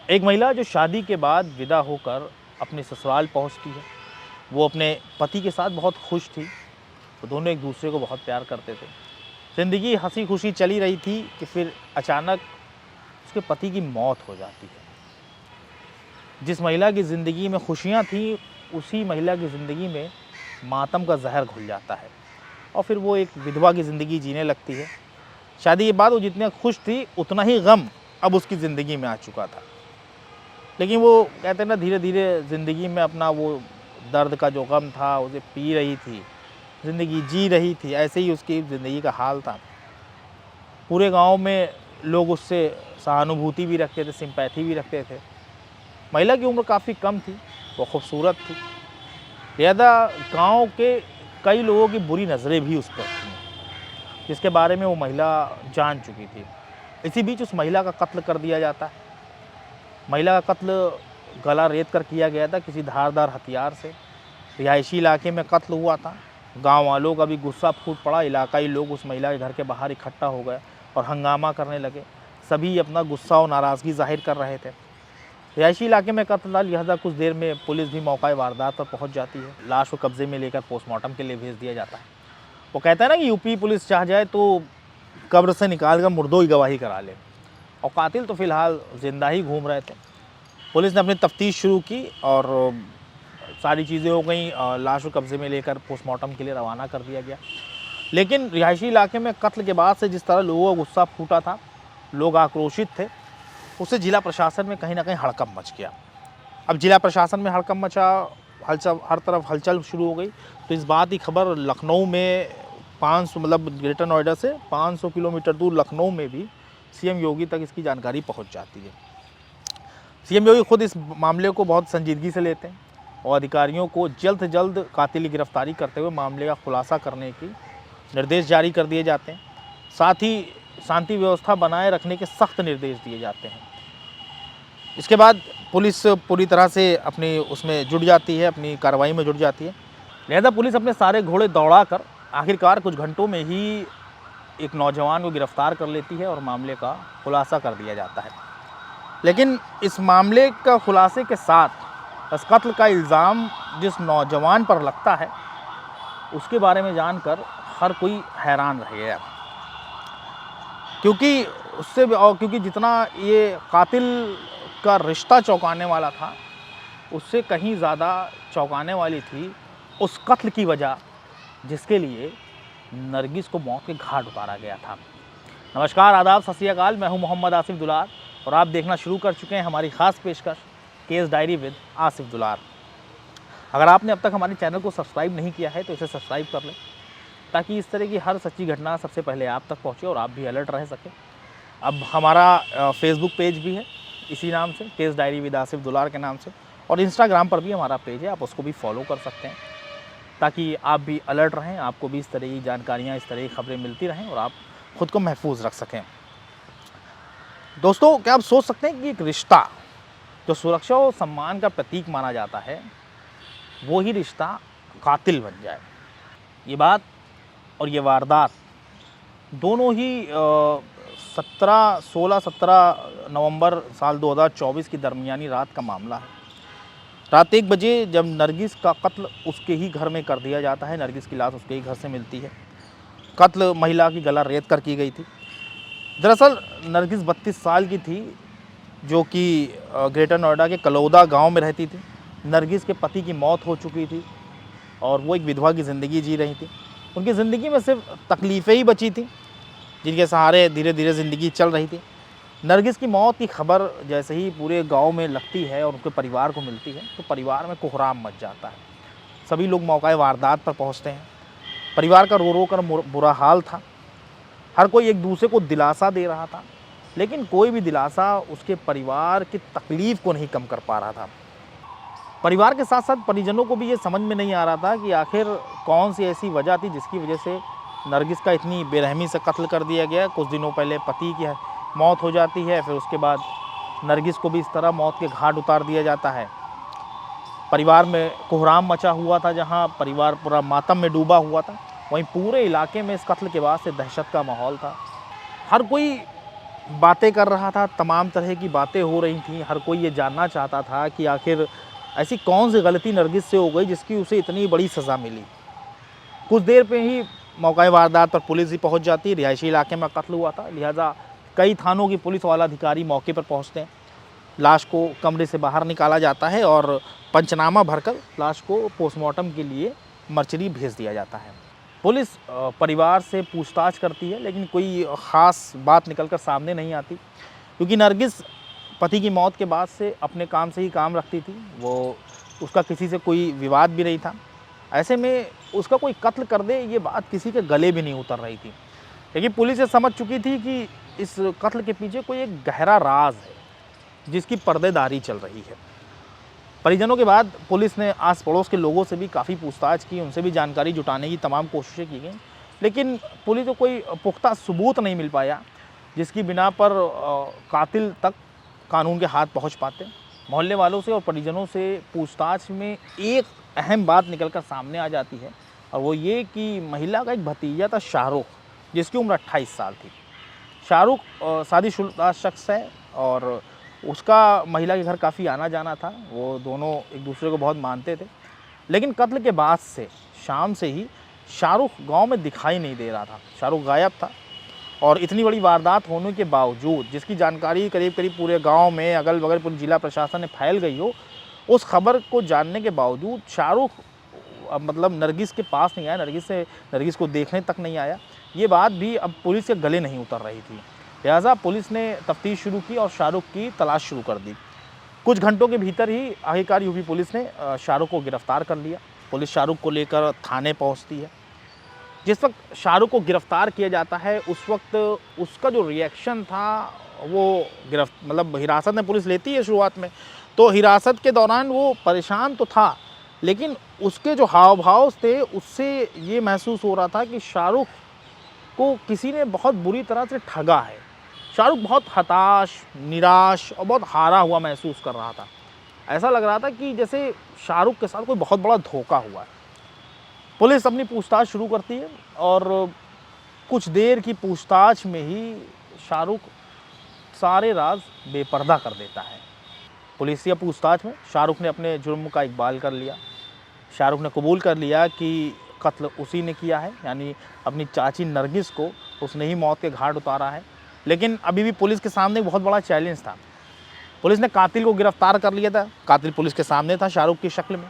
एक महिला जो शादी के बाद विदा होकर अपने ससुराल पहुंचती है, वो अपने पति के साथ बहुत खुश थी। वो दोनों एक दूसरे को बहुत प्यार करते थे। ज़िंदगी हंसी खुशी चली रही थी कि फिर अचानक उसके पति की मौत हो जाती है। जिस महिला की ज़िंदगी में खुशियाँ थीं, उसी महिला की ज़िंदगी में मातम का ज़हर घुल जाता है और फिर वो एक विधवा की ज़िंदगी जीने लगती है। शादी के बाद वो जितना खुश थी, उतना ही गम अब उसकी ज़िंदगी में आ चुका था। लेकिन वो कहते हैं ना, धीरे धीरे ज़िंदगी में अपना वो दर्द का जो गम था उसे पी रही थी, ज़िंदगी जी रही थी। ऐसे ही उसकी ज़िंदगी का हाल था। पूरे गांव में लोग उससे सहानुभूति भी रखते थे, सिंपैथी भी रखते थे। महिला की उम्र काफ़ी कम थी, वो खूबसूरत थी। ज़्यादा गांव के कई लोगों की बुरी नज़रें भी उस पर थीं, जिसके बारे में वो महिला जान चुकी थी। इसी बीच उस महिला का कत्ल कर दिया जाता है। महिला का कत्ल गला रेत कर किया गया था किसी धारदार हथियार से। रिहायशी इलाके में कत्ल हुआ था। गांव वालों का भी गुस्सा फूट पड़ा। इलाकाई लोग उस महिला के घर के बाहर इकट्ठा हो गए और हंगामा करने लगे। सभी अपना गुस्सा और नाराज़गी जाहिर कर रहे थे। रिहायशी इलाके में कत्ल था, लिहाजा कुछ देर में पुलिस भी मौका वारदात पर पहुंच जाती है। लाश को कब्जे में लेकर पोस्टमार्टम के लिए भेज दिया जाता है। वो कहता है ना कि यूपी पुलिस चाह जाए तो कब्र से निकाल कर मुर्दों की गवाही करा ले, और कातिल तो फिलहाल जिंदा ही घूम रहे थे। पुलिस ने अपनी तफ्तीश शुरू की और सारी चीज़ें हो गई। लाश को कब्जे में लेकर पोस्टमार्टम के लिए रवाना कर दिया गया। लेकिन रिहायशी इलाके में कत्ल के बाद से जिस तरह लोगों का गुस्सा फूटा था, लोग आक्रोशित थे, उससे जिला प्रशासन में कहीं ना कहीं हड़कंप मच गया। अब जिला प्रशासन में हड़कंप मचा, हलचल, हर तरफ हलचल शुरू हो गई। तो इस बात की खबर लखनऊ में 500 मतलब ग्रेटर नोएडा से 500 किलोमीटर दूर लखनऊ में भी सीएम योगी तक इसकी जानकारी पहुंच जाती है। सीएम योगी खुद इस मामले को बहुत संजीदगी से लेते हैं और अधिकारियों को जल्द से जल्द कातिल की गिरफ्तारी करते हुए मामले का खुलासा करने की निर्देश जारी कर दिए जाते हैं। साथ ही शांति व्यवस्था बनाए रखने के सख्त निर्देश दिए जाते हैं। इसके बाद पुलिस पूरी तरह से अपनी उसमें जुट जाती है, अपनी कार्रवाई में जुट जाती है। लिहाजा पुलिस अपने सारे घोड़े दौड़ाकर आखिरकार कुछ घंटों में ही एक नौजवान को गिरफ्तार कर लेती है और मामले का खुलासा कर दिया जाता है। लेकिन इस मामले का खुलासे के साथ इस कत्ल का इल्ज़ाम जिस नौजवान पर लगता है, उसके बारे में जानकर हर कोई हैरान रह गया। क्योंकि जितना ये कातिल का रिश्ता चौंकाने वाला था, उससे कहीं ज़्यादा चौंकाने वाली थी उस कत्ल की वजह जिसके लिए नरगिस को मौत के घाट उतारा गया था। नमस्कार, आदाब, सत श्री अकाल। मैं हूं मोहम्मद आसिफ दुलार और आप देखना शुरू कर चुके हैं हमारी ख़ास पेशकश केस डायरी विद आसिफ दुलार। अगर आपने अब तक हमारे चैनल को सब्सक्राइब नहीं किया है तो इसे सब्सक्राइब कर लें, ताकि इस तरह की हर सच्ची घटना सबसे पहले आप तक पहुँचे और आप भी अलर्ट रह सकें। अब हमारा फेसबुक पेज भी है इसी नाम से, केस डायरी विद आसिफ दुलार के नाम से, और इंस्टाग्राम पर भी हमारा पेज है, आप उसको भी फॉलो कर सकते हैं, ताकि आप भी अलर्ट रहें, आपको भी इस तरह की जानकारियाँ, इस तरह की खबरें मिलती रहें और आप ख़ुद को महफूज रख सकें। दोस्तों, क्या आप सोच सकते हैं कि एक रिश्ता जो सुरक्षा और सम्मान का प्रतीक माना जाता है, वो ही रिश्ता कातिल बन जाए। ये बात और ये वारदात दोनों ही 16-17 नवंबर साल 2024 की दरमियानी रात का मामला है। रात 1 बजे जब नरगिस का कत्ल उसके ही घर में कर दिया जाता है, नरगिस की लाश उसके ही घर से मिलती है। कत्ल महिला की गला रेत कर की गई थी। दरअसल नरगिस 32 साल की थी, जो कि ग्रेटर नोएडा के कलौदा गांव में रहती थी। नरगिस के पति की मौत हो चुकी थी और वो एक विधवा की ज़िंदगी जी रही थी। उनकी ज़िंदगी में सिर्फ तकलीफ़ें ही बची थी, जिनके सहारे धीरे धीरे ज़िंदगी चल रही थी। नरगिस की मौत की खबर जैसे ही पूरे गांव में लगती है और उनके परिवार को मिलती है, तो परिवार में कोहराम मच जाता है। सभी लोग मौका वारदात पर पहुंचते हैं। परिवार का रो रो कर बुरा हाल था। हर कोई एक दूसरे को दिलासा दे रहा था, लेकिन कोई भी दिलासा उसके परिवार की तकलीफ़ को नहीं कम कर पा रहा था। परिवार के साथ साथ परिजनों को भी ये समझ में नहीं आ रहा था कि आखिर कौन सी ऐसी वजह थी जिसकी वजह से नरगिस का इतनी बेरहमी से कत्ल कर दिया गया। कुछ दिनों पहले पति की मौत हो जाती है, फिर उसके बाद नरगिस को भी इस तरह मौत के घाट उतार दिया जाता है। परिवार में कोहराम मचा हुआ था, जहां परिवार पूरा मातम में डूबा हुआ था, वहीं पूरे इलाके में इस कत्ल के बाद से दहशत का माहौल था। हर कोई बातें कर रहा था, तमाम तरह की बातें हो रही थीं। हर कोई ये जानना चाहता था कि आखिर ऐसी कौन सी गलती नरगिस से हो गई जिसकी उसे इतनी बड़ी सज़ा मिली। कुछ देर पे ही मौका वारदात पर पुलिस भी पहुंच जाती है। रिहायशी इलाके में कत्ल हुआ था, लिहाजा कई थानों की पुलिस वाला अधिकारी मौके पर पहुंचते हैं। लाश को कमरे से बाहर निकाला जाता है और पंचनामा भरकर लाश को पोस्टमार्टम के लिए मर्चरी भेज दिया जाता है। पुलिस परिवार से पूछताछ करती है, लेकिन कोई ख़ास बात निकलकर सामने नहीं आती, क्योंकि नरगिस पति की मौत के बाद से अपने काम से ही काम रखती थी। वो उसका किसी से कोई विवाद भी नहीं था। ऐसे में उसका कोई कत्ल कर दे, ये बात किसी के गले भी नहीं उतर रही थी। लेकिन पुलिस ये समझ चुकी थी कि इस कत्ल के पीछे कोई एक गहरा राज है जिसकी पर्देदारी चल रही है। परिजनों के बाद पुलिस ने आस पड़ोस के लोगों से भी काफ़ी पूछताछ की, उनसे भी जानकारी जुटाने की तमाम कोशिशें की गई, लेकिन पुलिस को कोई पुख्ता सबूत नहीं मिल पाया जिसकी बिना पर कातिल तक कानून के हाथ पहुंच पाते। मोहल्ले वालों से और परिजनों से पूछताछ में एक अहम बात निकलकर सामने आ जाती है, और वो ये कि महिला का एक भतीजा था शाहरुख, जिसकी उम्र 28 साल थी। शाहरुख शादीशुदा शख्स है और उसका महिला के घर काफ़ी आना जाना था। वो दोनों एक दूसरे को बहुत मानते थे, लेकिन कत्ल के बाद से शाम से ही शाहरुख गांव में दिखाई नहीं दे रहा था। शाहरुख गायब था, और इतनी बड़ी वारदात होने के बावजूद, जिसकी जानकारी करीब करीब पूरे गांव में अगल बगल पूरे जिला प्रशासन में फैल गई हो, उस खबर को जानने के बावजूद शाहरुख मतलब नरगिस के पास नहीं आया, नरगिस को देखने तक नहीं आया। ये बात भी अब पुलिस के गले नहीं उतर रही थी। लिहाजा पुलिस ने तफ्तीश शुरू की और शाहरुख की तलाश शुरू कर दी। कुछ घंटों के भीतर ही आखिरकार यूपी पुलिस ने शाहरुख को गिरफ्तार कर लिया। पुलिस शाहरुख को लेकर थाने पहुंचती है। जिस वक्त शाहरुख को गिरफ्तार किया जाता है, उस वक्त उसका जो रिएक्शन था, वो मतलब हिरासत में पुलिस लेती है शुरुआत में, तो हिरासत के दौरान वो परेशान तो था, लेकिन उसके जो हाव भाव थे उससे ये महसूस हो रहा था कि शाहरुख को किसी ने बहुत बुरी तरह से ठगा है। शाहरुख बहुत हताश, निराश और बहुत हारा हुआ महसूस कर रहा था। ऐसा लग रहा था कि जैसे शाहरुख के साथ कोई बहुत बड़ा धोखा हुआ है। पुलिस अपनी पूछताछ शुरू करती है और कुछ देर की पूछताछ में ही शाहरुख सारे राज बेपर्दा कर देता है। पुलिसिया पूछताछ में शाहरुख ने अपने जुर्म का इकबाल कर लिया। शाहरुख ने कबूल कर लिया कि कत्ल उसी ने किया है, यानी अपनी चाची नरगिस को उसने ही मौत के घाट उतारा है। लेकिन अभी भी पुलिस के सामने बहुत बड़ा चैलेंज था। पुलिस ने कातिल को गिरफ्तार कर लिया था, कातिल पुलिस के सामने था शाहरुख की शक्ल में,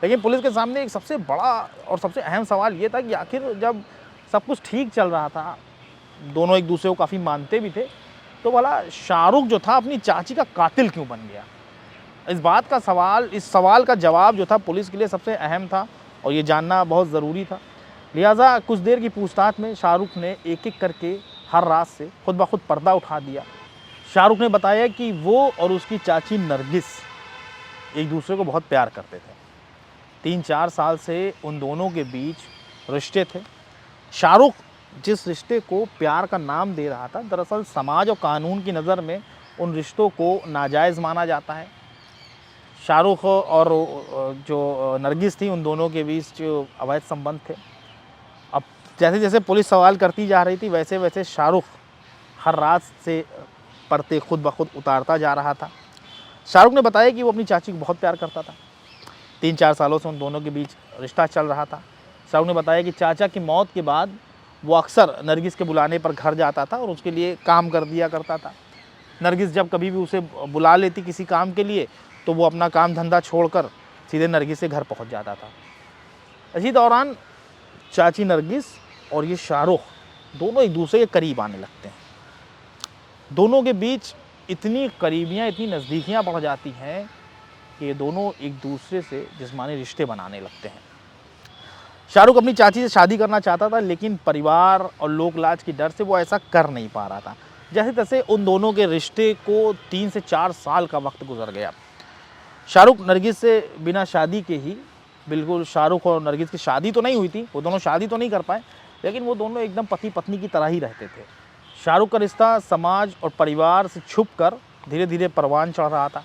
लेकिन पुलिस के सामने एक सबसे बड़ा और सबसे अहम सवाल ये था कि आखिर जब सब कुछ ठीक चल रहा था, दोनों एक दूसरे को काफ़ी मानते भी थे, तो भला शाहरुख जो था अपनी चाची का कातिल क्यों बन गया? इस सवाल का जवाब जो था पुलिस के लिए सबसे अहम था और ये जानना बहुत ज़रूरी था। लिहाजा कुछ देर की पूछताछ में शाहरुख ने एक एक करके हर रात से खुद ब खुद पर्दा उठा दिया। शाहरुख ने बताया कि वो और उसकी चाची नरगिस एक दूसरे को बहुत प्यार करते थे। 3-4 साल से उन दोनों के बीच रिश्ते थे। शाहरुख जिस रिश्ते को प्यार का नाम दे रहा था, दरअसल समाज और कानून की नज़र में उन रिश्तों को नाजायज़ माना जाता है। शाहरुख और जो नरगिस थी, उन दोनों के बीच जो अवैध संबंध थे। अब जैसे जैसे पुलिस सवाल करती जा रही थी, वैसे वैसे शाहरुख हर रात से पर्दे खुद ब खुद उतारता जा रहा था। शाहरुख ने बताया कि वो अपनी चाची को बहुत प्यार करता था। 3-4 सालों से उन दोनों के बीच रिश्ता चल रहा था। शाहरुख ने बताया कि चाचा की मौत के बाद वो अक्सर नरगिस के बुलाने पर घर जाता था और उसके लिए काम कर दिया करता था। नरगिस जब कभी भी उसे बुला लेती किसी काम के लिए, तो वो अपना काम धंधा छोड़कर सीधे नरगिस के घर पहुंच जाता था। इसी दौरान चाची नरगिस और ये शाहरुख दोनों एक दूसरे के करीब आने लगते हैं। दोनों के बीच इतनी करीबियाँ, इतनी नज़दीकियाँ बढ़ जाती हैं कि ये दोनों एक दूसरे से जिस्मानी रिश्ते बनाने लगते हैं। शाहरुख अपनी चाची से शादी करना चाहता था, लेकिन परिवार और लोक लाज की डर से वो ऐसा कर नहीं पा रहा था। जैसे तैसे उन दोनों के रिश्ते को 3 से 4 साल का वक्त गुजर गया। शाहरुख नरगिस से बिना शादी के ही, बिल्कुल शाहरुख और नरगिस की शादी तो नहीं हुई थी, वो दोनों शादी तो नहीं कर पाए, लेकिन वो दोनों एकदम पति पत्नी की तरह ही रहते थे। शाहरुख का रिश्ता समाज और परिवार से छुप कर धीरे धीरे परवान चढ़ रहा था।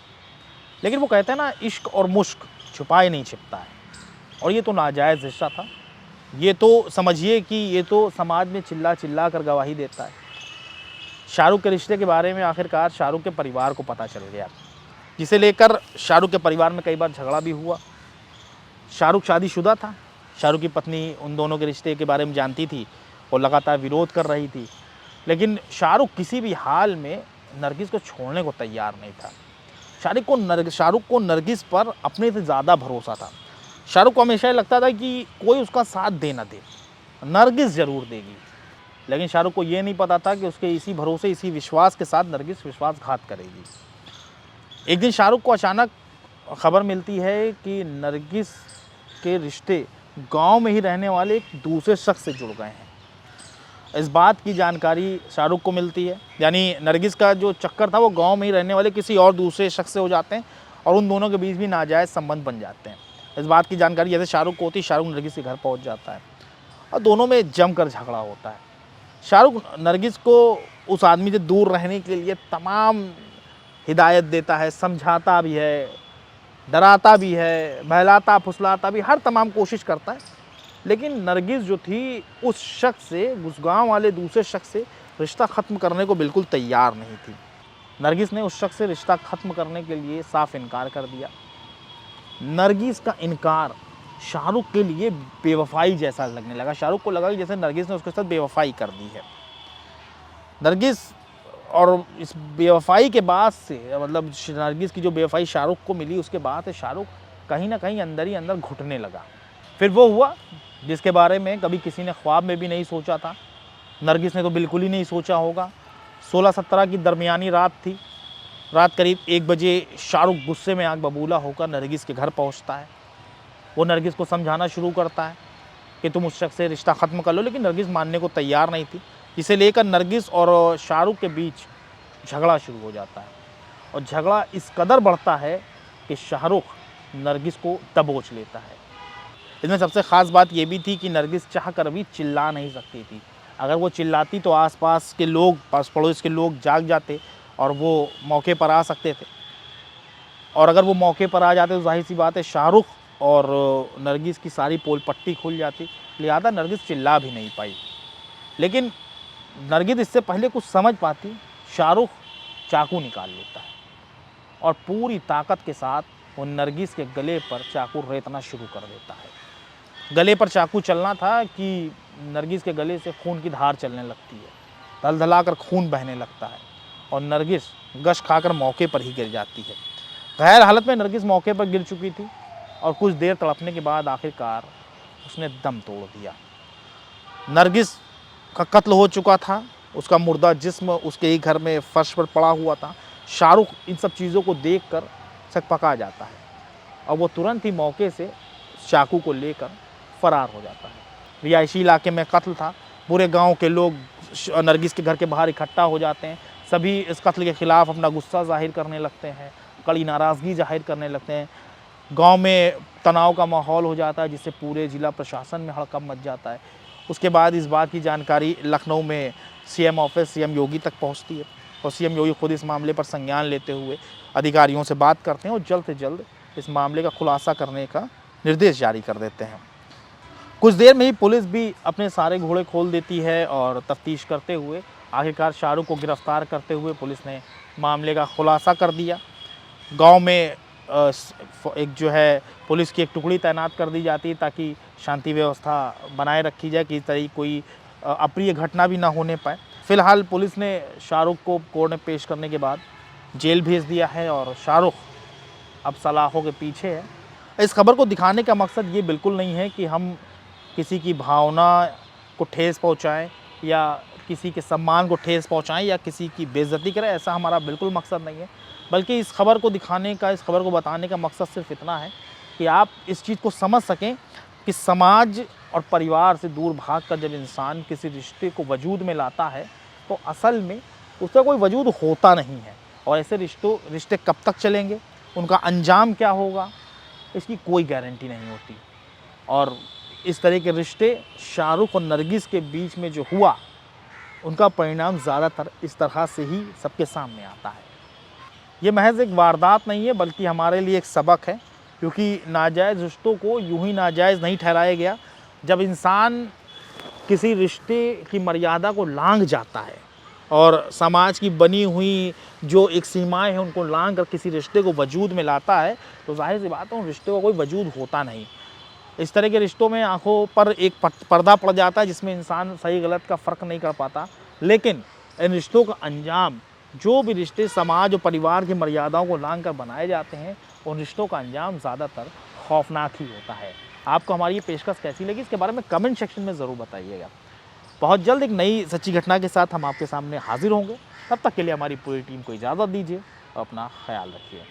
लेकिन वो कहते हैं ना, इश्क और मुश्क छुपाए नहीं छिपता है, और ये तो नाजायज़ रिश्ता था। ये तो समझिए कि ये तो समाज में चिल्ला चिल्ला कर गवाही देता है। शाहरुख के रिश्ते के बारे में आखिरकार शाहरुख के परिवार को पता चल गया, जिसे लेकर शाहरुख के परिवार में कई बार झगड़ा भी हुआ। शाहरुख शादीशुदा था, शाहरुख की पत्नी उन दोनों के रिश्ते के बारे में जानती थी और लगातार विरोध कर रही थी, लेकिन शाहरुख किसी भी हाल में नरगिस को छोड़ने को तैयार नहीं था। शाहरुख को नरगिस पर अपने से ज़्यादा भरोसा था। शाहरुख को हमेशा लगता था कि कोई उसका साथ दे ना दे, नरगिस ज़रूर देगी, लेकिन शाहरुख को ये नहीं पता था कि उसके इसी भरोसे, इसी विश्वास के साथ नरगिस विश्वासघात करेगी। एक दिन शाहरुख को अचानक खबर मिलती है कि नरगिस के रिश्ते गांव में ही रहने वाले एक दूसरे शख्स से जुड़ गए हैं। इस बात की जानकारी शाहरुख को मिलती है, यानी नरगिस का जो चक्कर था वो गांव में ही रहने वाले किसी और दूसरे शख्स से हो जाते हैं और उन दोनों के बीच भी नाजायज़ संबंध बन जाते हैं। इस बात की जानकारी जैसे शाहरुख को होती है, शाहरुख नरगिस के घर पहुंच जाता है और दोनों में जमकर झगड़ा होता है। शाहरुख नरगिस को उस आदमी से दूर रहने के लिए तमाम हिदायत देता है, समझाता भी है, डराता भी है, बहलाता फुसलाता भी, हर तमाम कोशिश करता है, लेकिन नरगिस जो थी उस शख्स से, उस गांव वाले दूसरे शख्स से रिश्ता ख़त्म करने को बिल्कुल तैयार नहीं थी। नरगिस ने उस शख्स से रिश्ता ख़त्म करने के लिए साफ इनकार कर दिया। नरगिस का इनकार शाहरुख के लिए बेवफाई जैसा लगने लगा। शाहरुख को लगा कि जैसे नरगिस ने उसके साथ बेवफाई कर दी है। नरगिस और इस बेवफाई के बाद से, मतलब नरगिस की जो बेवफाई शाहरुख को मिली, उसके बाद से शाहरुख कहीं ना कहीं अंदर ही अंदर घुटने लगा। फिर वो हुआ जिसके बारे में कभी किसी ने ख्वाब में भी नहीं सोचा था। नरगिस ने तो बिल्कुल ही नहीं सोचा होगा। 16-17 की दरमियानी रात थी। रात करीब 1 बजे शाहरुख गुस्से में आग बबूला होकर नरगिस के घर पहुंचता है। वो नरगिस को समझाना शुरू करता है कि तुम उस शख्स से रिश्ता ख़त्म कर लो, लेकिन नरगिस मानने को तैयार नहीं थी, जिसे लेकर नरगिस और शाहरुख के बीच झगड़ा शुरू हो जाता है और झगड़ा इस कदर बढ़ता है कि शाहरुख नरगिस को दबोच लेता है। इसमें सबसे ख़ास बात ये भी थी कि नरगिस चाह कर भी चिल्ला नहीं सकती थी। अगर वो चिल्लाती तो आसपास के लोग, पास पड़ोस के लोग जाग जाते और वो मौके पर आ सकते थे, और अगर वो मौके पर आ जाते तो जाहिर सी बात है शाहरुख और नरगिस की सारी पोल पट्टी खुल जाती। लिहाजा नरगिस चिल्ला भी नहीं पाई। लेकिन नरगिस इससे पहले कुछ समझ पाती, शाहरुख चाकू निकाल लेता है और पूरी ताकत के साथ वो नरगिस के गले पर चाकू रेतना शुरू कर देता है। गले पर चाकू चलना था कि नरगिस के गले से खून की धार चलने लगती है, धलधलाकर खून बहने लगता है और नरगिस गश खाकर मौके पर ही गिर जाती है। गैर हालत में नरगिस मौके पर गिर चुकी थी और कुछ देर तड़पने के बाद आखिरकार उसने दम तोड़ दिया। नरगिस का कत्ल हो चुका था, उसका मुर्दा जिस्म उसके ही घर में फर्श पर पड़ा हुआ था। शाहरुख इन सब चीज़ों को देखकर सकपका जाता है और वो तुरंत ही मौके से चाकू को लेकर फरार हो जाता है। रिहायशी इलाके में कत्ल था। पूरे गांव के लोग नरगिस के घर के बाहर इकट्ठा हो जाते हैं। सभी इस कत्ल के ख़िलाफ़ अपना गुस्सा ज़ाहिर करने लगते हैं, कड़ी नाराज़गी ज़ाहिर करने लगते हैं। गांव में तनाव का माहौल हो जाता है, जिससे पूरे ज़िला प्रशासन में हड़कंप मच जाता है। उसके बाद इस बात की जानकारी लखनऊ में सीएम ऑफिस, सीएम योगी तक पहुंचती है और सीएम योगी खुद इस मामले पर संज्ञान लेते हुए अधिकारियों से बात करते हैं और जल्द से जल्द इस मामले का खुलासा करने का निर्देश जारी कर देते हैं। कुछ देर में ही पुलिस भी अपने सारे घोड़े खोल देती है और तफ्तीश करते हुए आखिरकार शाहरुख को गिरफ्तार करते हुए पुलिस ने मामले का खुलासा कर दिया। गांव में एक जो है पुलिस की एक टुकड़ी तैनात कर दी जाती है ताकि शांति व्यवस्था बनाए रखी जाए, कि इस तरह कोई अप्रिय घटना भी ना होने पाए। फ़िलहाल पुलिस ने शाहरुख को कोर्ट में पेश करने के बाद जेल भेज दिया है और शाहरुख अब सलाखों के पीछे है। इस खबर को दिखाने का मकसद ये बिल्कुल नहीं है कि हम किसी की भावना को ठेस पहुंचाएं या किसी के सम्मान को ठेस पहुंचाएं या किसी की बेइज्जती करें, ऐसा हमारा बिल्कुल मकसद नहीं है। बल्कि इस खबर को दिखाने का, इस खबर को बताने का मकसद सिर्फ इतना है कि आप इस चीज़ को समझ सकें कि समाज और परिवार से दूर भागकर जब इंसान किसी रिश्ते को वजूद में लाता है तो असल में उसका कोई वजूद होता नहीं है, और ऐसे रिश्ते कब तक चलेंगे, उनका अंजाम क्या होगा, इसकी कोई गारंटी नहीं होती। और इस तरह के रिश्ते शाहरुख और नरगिस के बीच में जो हुआ, उनका परिणाम ज़्यादातर इस तरह से ही सबके सामने आता है। ये महज एक वारदात नहीं है, बल्कि हमारे लिए एक सबक है, क्योंकि नाजायज़ रिश्तों को यूं ही नाजायज़ नहीं ठहराया गया। जब इंसान किसी रिश्ते की मर्यादा को लांघ जाता है और समाज की बनी हुई जो एक सीमाएं हैं उनको लांघ कर किसी रिश्ते को वजूद में लाता है, तो जाहिर सी बात है उन रिश्ते का कोई वजूद होता नहीं। इस तरह के रिश्तों में आंखों पर एक पर्दा पड़ जाता है जिसमें इंसान सही गलत का फ़र्क नहीं कर पाता। लेकिन इन रिश्तों का अंजाम, जो भी रिश्ते समाज और परिवार की मर्यादाओं को लांघ कर बनाए जाते हैं, उन रिश्तों का अंजाम ज़्यादातर खौफनाक ही होता है। आपको हमारी ये पेशकश कैसी लगी, इसके बारे में कमेंट सेक्शन में ज़रूर बताइएगा। बहुत जल्द एक नई सच्ची घटना के साथ हम आपके सामने हाजिर होंगे। तब तक के लिए हमारी पूरी टीम को इजाज़त दीजिए और अपना ख्याल रखिए।